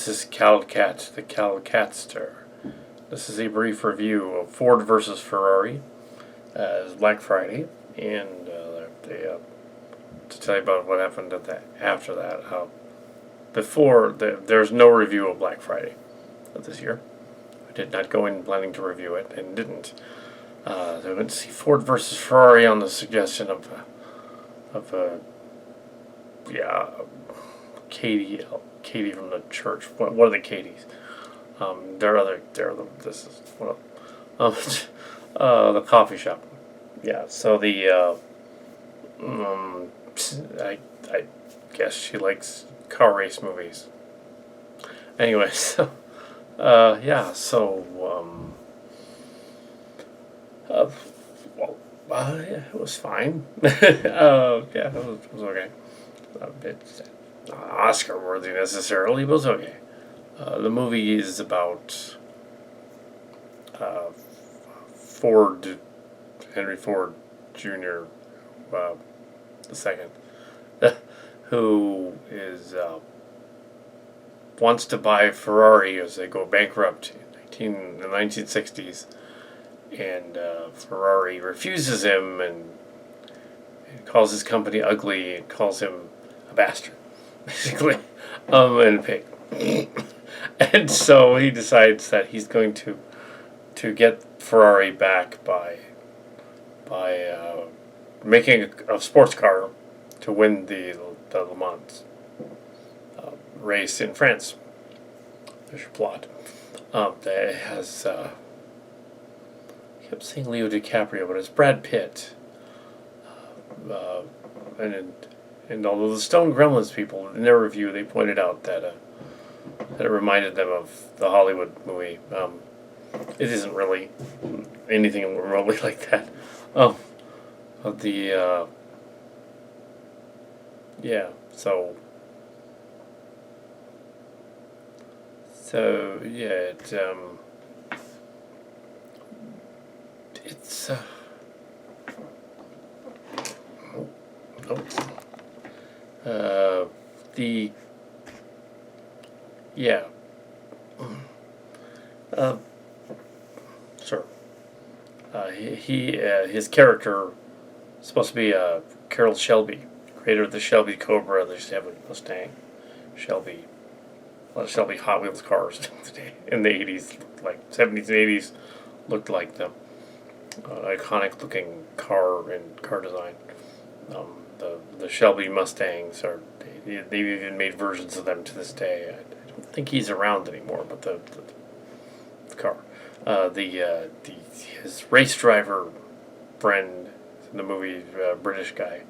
This is Kal Kat, the Kal Katster. This is a brief review of Ford versus Ferrari as Black Friday, and to tell you about what happened after that. There's no review of Black Friday this year. I did not go in planning to review it, and didn't. I went to see Ford versus Ferrari on the suggestion of Katie from the church. What are the Katies? This is one of the coffee shop. Yeah. So I guess she likes car race movies. Anyway, so yeah. So yeah, it was fine. Yeah, it was okay. It's not Oscar worthy necessarily, but it's okay. The movie is about Henry Ford Jr., the second, who wants to buy Ferrari as they go bankrupt in the 1960s, and Ferrari refuses him and calls his company ugly and calls him a bastard, basically, and a pig. And so he decides that he's going to get Ferrari back by making a sports car to win the Le Mans race in France. There's your plot. That has I kept saying Leo DiCaprio, but it's Brad Pitt. And although the Stone Gremlins people, in their review, they pointed out that it reminded them of the Hollywood movie. It isn't really anything remotely like that. Yeah. So yeah, it's yeah. Sure. His character is supposed to be Carroll Shelby, creator of the Shelby Cobra. They used to have a Mustang, Shelby, a lot of Shelby Hot Wheels cars in the 80s, like 70s and 80s, looked like the iconic looking car and car design. The Shelby Mustangs they've even made versions of them to this day. I don't think he's around anymore, but the car, his race driver friend in the movie, British guy,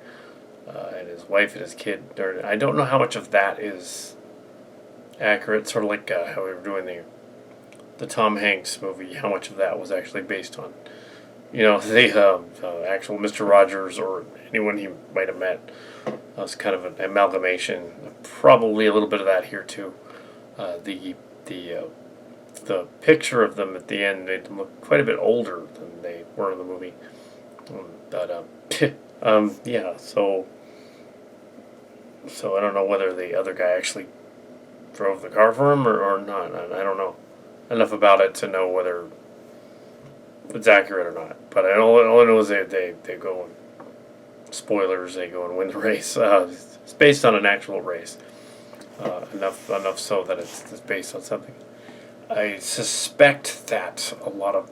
and his wife and his kid. I don't know how much of that is accurate. Sort of like how we were doing the Tom Hanks movie. How much of that was actually based on, the actual Mr. Rogers or anyone he might have met. It was kind of an amalgamation. Probably a little bit of that here too. The picture of them at the end made them look quite a bit older than they were in the movie. Yeah. So I don't know whether the other guy actually drove the car for him or not. I don't know enough about it to know whether it's accurate or not. But all I know is they go and, spoilers, they go and win the race. It's based on an actual race. Enough so that it's based on something. I suspect that a lot of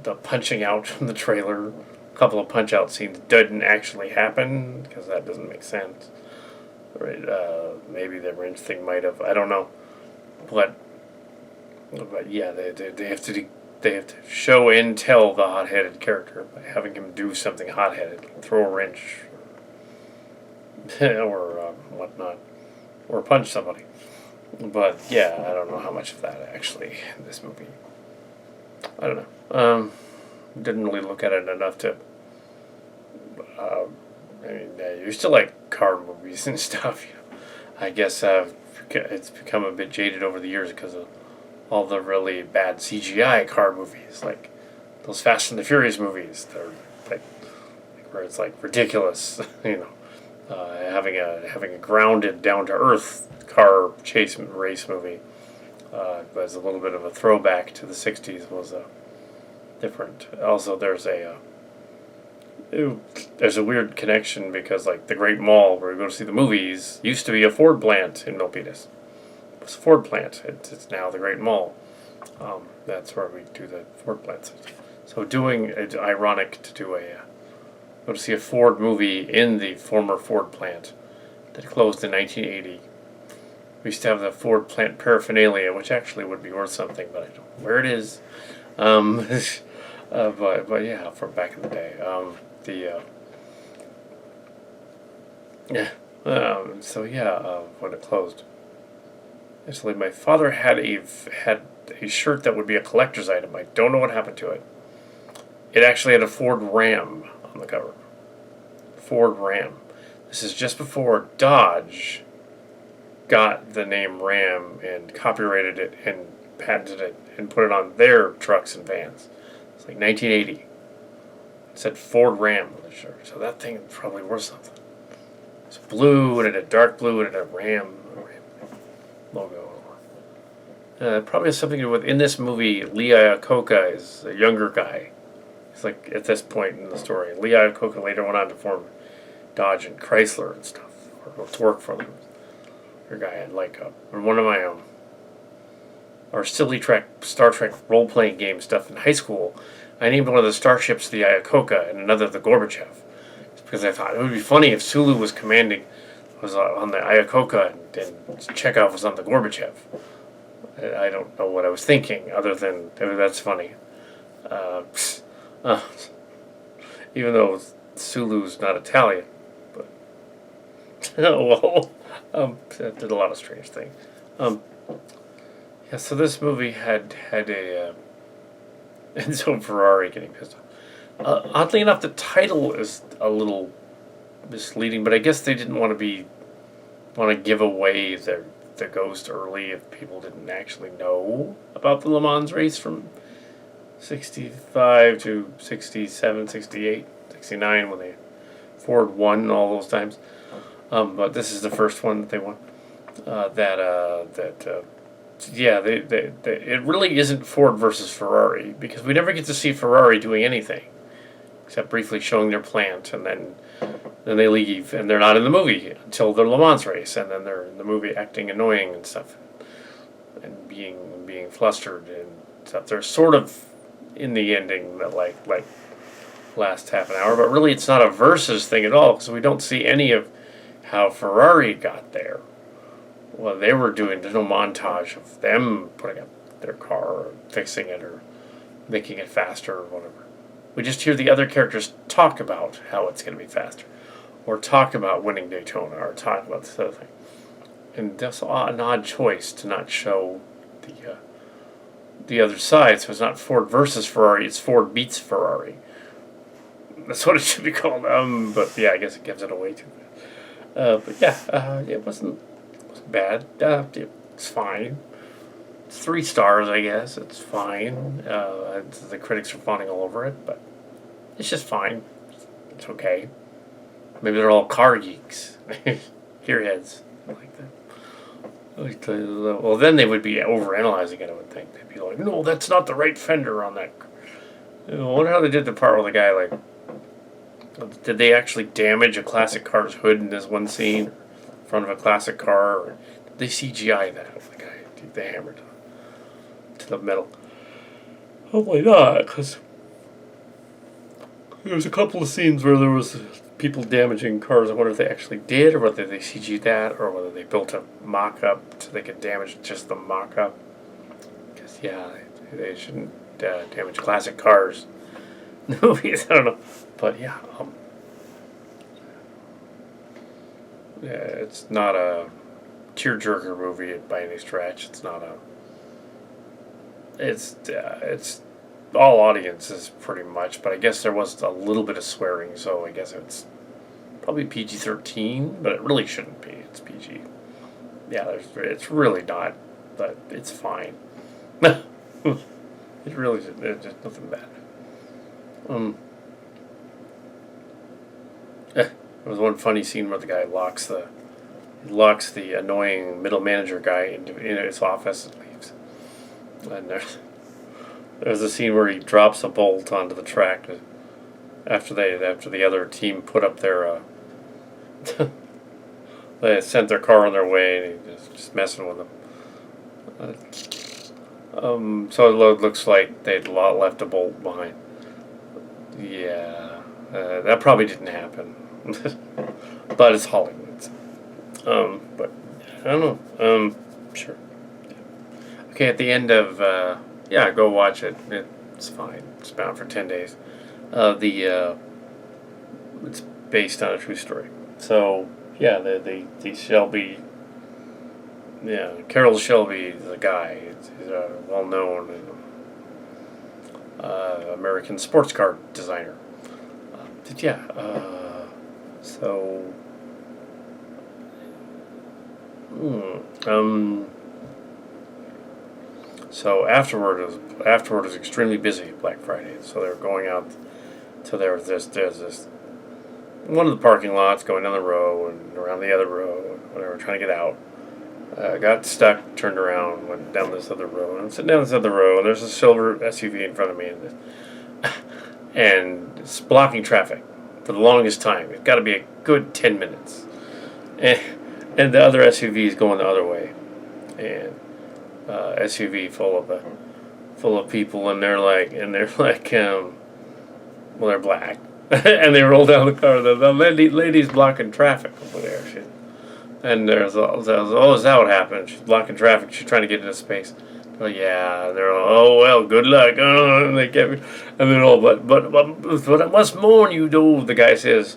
the punching out from the trailer, a couple of punch out scenes, didn't actually happen because that doesn't make sense. Right? Maybe the wrench thing might have. I don't know, but yeah, they have to show and tell the hot-headed character by having him do something hot-headed, throw a wrench, or whatnot, or punch somebody. But yeah, I don't know how much of that actually in this movie. I don't know. Didn't really look at it enough to. You still like car movies and stuff. I guess it's become a bit jaded over the years because of all the really bad CGI car movies, like those Fast and the Furious movies. They're like where it's like ridiculous, having a grounded, down to earth car chase race movie. It was a little bit of a throwback to the '60s. Was different. Also, there's a weird connection because like the Great Mall where we go to see the movies used to be a Ford plant in Milpitas. It was a Ford plant. It's now the Great Mall. That's where we do the Ford plants. So it's ironic to do go to see a Ford movie in the former Ford plant that closed in 1980. We used to have the Ford plant paraphernalia, which actually would be worth something, but I don't know where it is. But yeah, from back in the day. When it closed. Actually, my father had a shirt that would be a collector's item. I don't know what happened to it. It actually had a Ford Ram on the cover. Ford Ram. This is just before Dodge got the name Ram and copyrighted it and patented it and put it on their trucks and vans. It's like 1980. It said Ford Ram on the shirt. So that thing is probably worth something. It's blue and it had dark blue and it had a Ram logo. Probably has something to do with, in this movie, Lee Iacocca is a younger guy. He's like at this point in the story. Lee Iacocca later went on to form Dodge and Chrysler and stuff, or to work for them. Your guy had like one of my our Star Trek role playing game stuff in high school. I named one of the starships the Iacocca and another the Gorbachev. It's because I thought it would be funny if Sulu was on the Iacocca and Chekhov was on the Gorbachev. I don't know what I was thinking, other than that's funny. Even though Sulu's not Italian, but that did a lot of strange things. So this movie had a Enzo Ferrari getting pissed off. Oddly enough, the title is a little misleading, but I guess they didn't want to give away the ghost early if people didn't actually know about the Le Mans race from 65 to 67, 68, 69 when they Ford won all those times. But this is the first one that they won. It really isn't Ford versus Ferrari because we never get to see Ferrari doing anything except briefly showing their plant, and then they leave and they're not in the movie until the Le Mans race, and then they're in the movie acting annoying and stuff and being flustered and stuff. They're sort of in the ending that like last half an hour, but really it's not a versus thing at all because we don't see any of how Ferrari got there. Well, they were doing, there's no montage of them putting up their car or fixing it or making it faster or whatever. We just hear the other characters talk about how it's going to be faster, or talk about winning Daytona, or talk about this other thing. And that's an odd choice to not show the other side. So it's not Ford versus Ferrari; it's Ford beats Ferrari. That's what it should be called. But yeah, I guess it gives it away too much. It wasn't bad. It's fine. It's 3 stars, I guess. It's fine. The critics are fawning all over it, but it's just fine. It's okay. Maybe they're all car geeks. Gearheads. Like that. Well, then they would be overanalyzing it, I would think. They'd be like, no, that's not the right fender on that. I wonder how they did the part with the guy, like, did they actually damage a classic car's hood in this one scene? In front of a classic car? Or did they CGI that? The guy, they hammered to the metal. Hopefully not, because there was a couple of scenes where there was people damaging cars. I wonder if they actually did, or whether they CG'd that, or whether they built a mock-up so they could damage just the mock-up. Because, they shouldn't damage classic cars. Movies, I don't know. But, it's not a tearjerker movie by any stretch. It's not a... It's all audiences pretty much, but I guess there was a little bit of swearing, so I guess it's probably PG-13, but it really shouldn't be. It's PG. Yeah, it's really not, but it's fine. It really is. There's nothing bad. There was one funny scene where the guy locks the he locks the annoying middle manager guy in his office and leaves. And there's a scene where he drops a bolt onto the track after the other team put up their they sent their car on their way, and he's just messing with them. So it looks like they'd left a bolt behind. Yeah, that probably didn't happen, but it's Hollywood. But I don't know. Sure. Okay, at the end of go watch it. It's fine. It's bound for 10 days. It's based on a true story. So yeah, the Shelby. Yeah, Carroll Shelby, the guy. He's a well-known American sports car designer. So. So afterward was extremely busy Black Friday. So they were going out to there's this one of the parking lots going down the row and around the other row, whatever, trying to get out. Got stuck, turned around, went down this other row, and I'm sitting down this other row, and there's a silver SUV in front of me, and it's blocking traffic for the longest time. It's got to be a good 10 minutes, and the other SUV is going the other way, and SUV full of people, and they're like, well, they're black, and they roll down the car. The lady's blocking traffic over there. And is that what happened? She's blocking traffic. She's trying to get into space. They're like, yeah. They're all, oh well, good luck. And they get me. And they're all, but I must warn you, though. The guy says,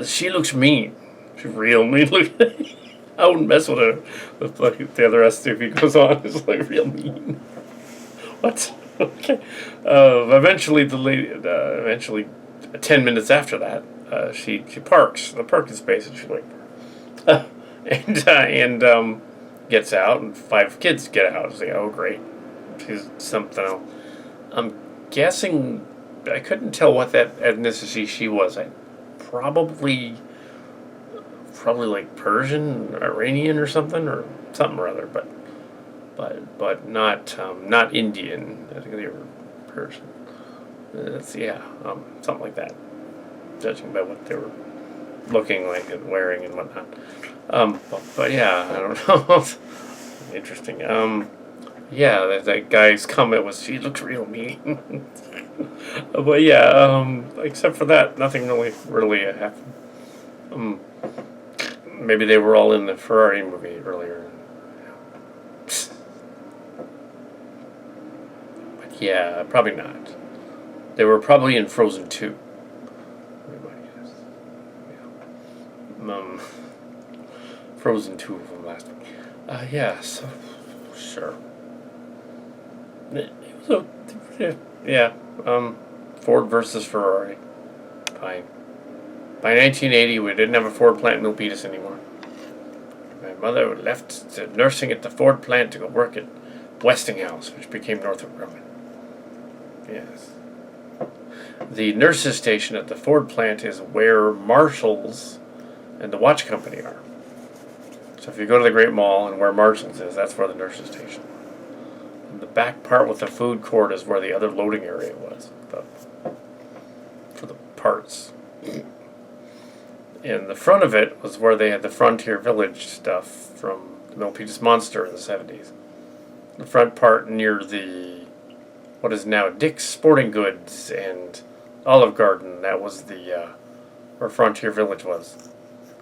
she looks mean. She's real mean. Look, I wouldn't mess with her. The other SUV goes on. It's like real mean. What? Okay. Eventually, the lady. 10 minutes after that, she parks in the parking space, and she's like. And gets out, and 5 kids get out. It's like, oh, great. She's something else. I'm guessing, I couldn't tell what that ethnicity she was. Probably like Persian, Iranian, or something or other, but not Indian. I think they were Persian. Something like that. Judging by what they were looking like and wearing and whatnot. But yeah, I don't know. Interesting. That guy's comment was, she looks real mean. But yeah, except for that, nothing really happened. Maybe they were all in the Ferrari movie earlier. But yeah, probably not. They were probably in Frozen 2. Frozen 2 from last week. So sure. It was Ford versus Ferrari. Fine. By 1980, we didn't have a Ford plant in Milpitas anymore. My mother left nursing at the Ford plant to go work at Westinghouse, which became Northrop Grumman. Yes. The nurses' station at the Ford plant is where Marshall's and the watch company are. So if you go to the Great Mall and where Marshall's is, that's where the nurses' station is. And the back part with the food court is where the other loading area was for the parts. And the front of it was where they had the Frontier Village stuff from the Milpitas Monster in the 70s. The front part near what is now Dick's Sporting Goods and Olive Garden, that was where Frontier Village was.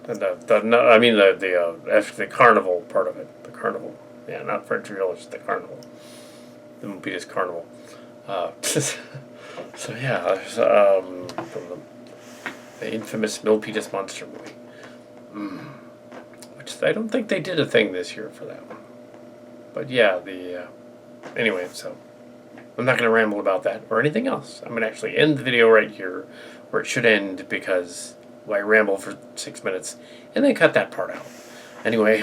And the carnival part of it. The carnival. Yeah, not Frontier Village, the carnival. The Milpitas Carnival. So yeah, from the infamous Milpitas Monster movie. Which I don't think they did a thing this year for that one. But yeah, anyway, so I'm not going to ramble about that or anything else. I'm going to actually end the video right here where it should end, because I ramble for 6 minutes and then cut that part out. Anyway,